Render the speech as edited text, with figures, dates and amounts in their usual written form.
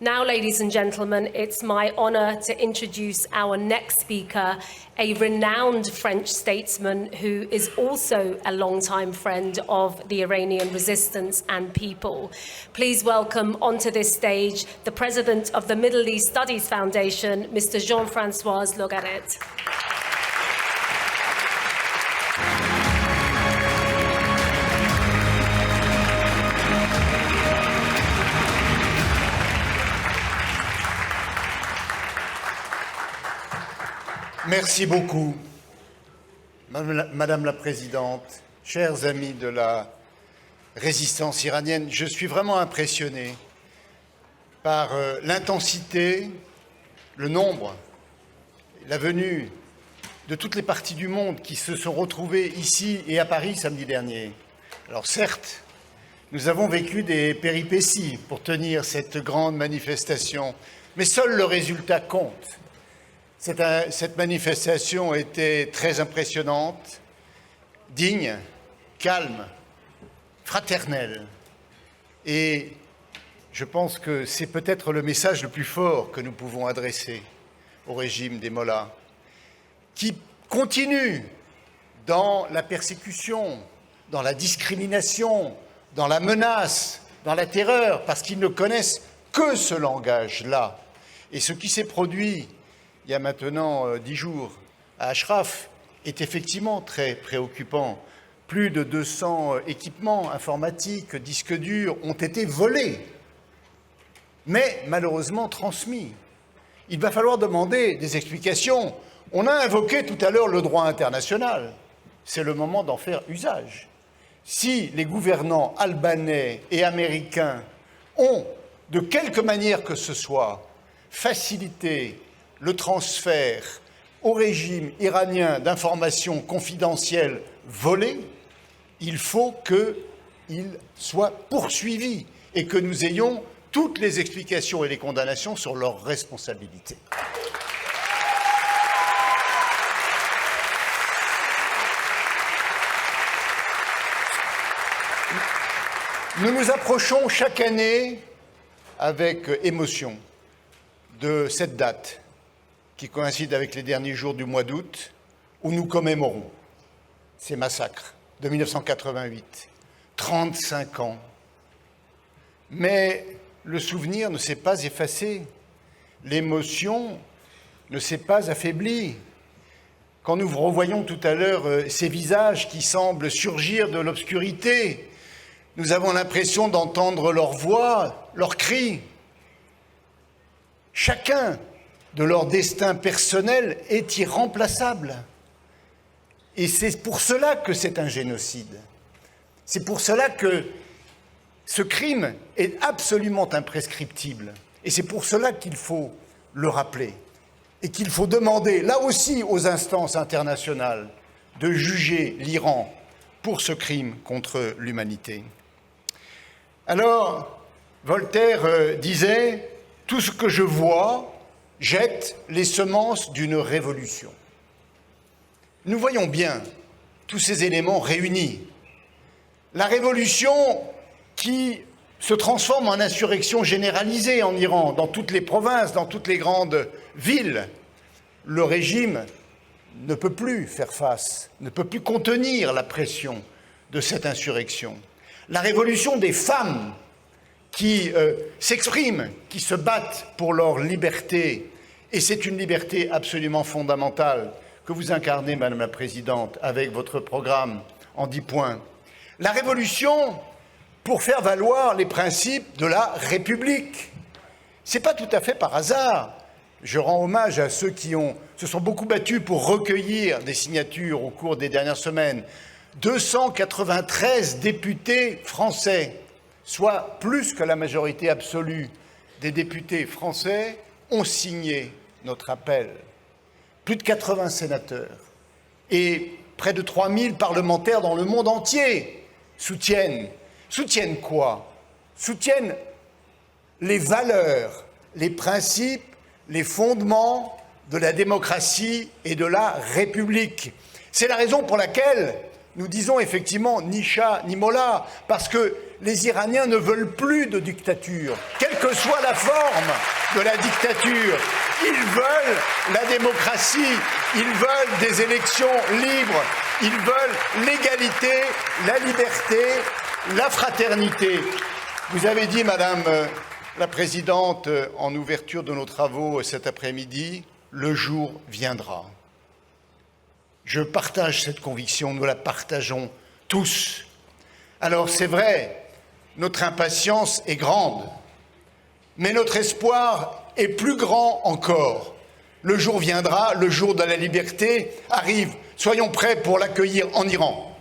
Now, ladies and gentlemen, it's my honour to introduce our next speaker, a renowned French statesman who is also a long-time friend of the Iranian resistance and people. Please welcome onto this stage the President of the Middle East Studies Foundation, Mr. Jean-François Logaret. Merci beaucoup, Madame la Présidente, chers amis de la résistance iranienne. Je suis vraiment impressionné par l'intensité, le nombre, la venue de toutes les parties du monde qui se sont retrouvées ici et à Paris samedi dernier. Alors certes, nous avons vécu des péripéties pour tenir cette grande manifestation, mais seul le résultat compte. Cette manifestation était très impressionnante, digne, calme, fraternelle. Et je pense que c'est peut-être le message le plus fort que nous pouvons adresser au régime des mollahs, qui continue dans la persécution, dans la discrimination, dans la menace, dans la terreur, parce qu'ils ne connaissent que ce langage-là. Et ce qui s'est produit il y a maintenant 10 jours à Ashraf est effectivement très préoccupant. Plus de 200 équipements informatiques, disques durs ont été volés, mais malheureusement transmis. Il va falloir demander des explications. On a invoqué tout à l'heure le droit international. C'est le moment d'en faire usage. Si les gouvernants albanais et américains ont, de quelque manière que ce soit, facilité le transfert au régime iranien d'informations confidentielles volées, il faut qu'il soit poursuivi et que nous ayons toutes les explications et les condamnations sur leurs responsabilités. Nous nous approchons chaque année avec émotion de cette date qui coïncide avec les derniers jours du mois d'août, où nous commémorons ces massacres de 1988, 35 ans. Mais le souvenir ne s'est pas effacé, l'émotion ne s'est pas affaiblie. Quand nous revoyons tout à l'heure ces visages qui semblent surgir de l'obscurité, nous avons l'impression d'entendre leurs voix, leurs cris. Chacun de leur destin personnel est irremplaçable. Et c'est pour cela que c'est un génocide. C'est pour cela que ce crime est absolument imprescriptible. Et c'est pour cela qu'il faut le rappeler. Et qu'il faut demander, là aussi, aux instances internationales de juger l'Iran pour ce crime contre l'humanité. Alors, Voltaire disait « Tout ce que je vois jette les semences d'une révolution ». Nous voyons bien tous ces éléments réunis. La révolution qui se transforme en insurrection généralisée en Iran, dans toutes les provinces, dans toutes les grandes villes. Le régime ne peut plus faire face, ne peut plus contenir la pression de cette insurrection. La révolution des femmes qui s'expriment, qui se battent pour leur liberté. Et c'est une liberté absolument fondamentale que vous incarnez, Madame la Présidente, avec votre programme en 10 points. La révolution pour faire valoir les principes de la République. Ce n'est pas tout à fait par hasard. Je rends hommage à ceux qui se sont beaucoup battus pour recueillir des signatures au cours des dernières semaines. 293 députés français, soit plus que la majorité absolue des députés français, ont signé notre appel. Plus de 80 sénateurs et près de 3000 parlementaires dans le monde entier soutiennent. Soutiennent quoi? Soutiennent les valeurs, les principes, les fondements de la démocratie et de la République. C'est la raison pour laquelle nous disons effectivement ni chat ni mollah, parce que les Iraniens ne veulent plus de dictature, quelle que soit la forme de la dictature. Ils veulent la démocratie, ils veulent des élections libres, ils veulent l'égalité, la liberté, la fraternité. Vous avez dit, Madame la Présidente, en ouverture de nos travaux cet après-midi, le jour viendra. Je partage cette conviction, nous la partageons tous. Alors c'est vrai, notre impatience est grande, mais notre espoir est plus grand encore. Le jour viendra, le jour de la liberté arrive. Soyons prêts pour l'accueillir en Iran.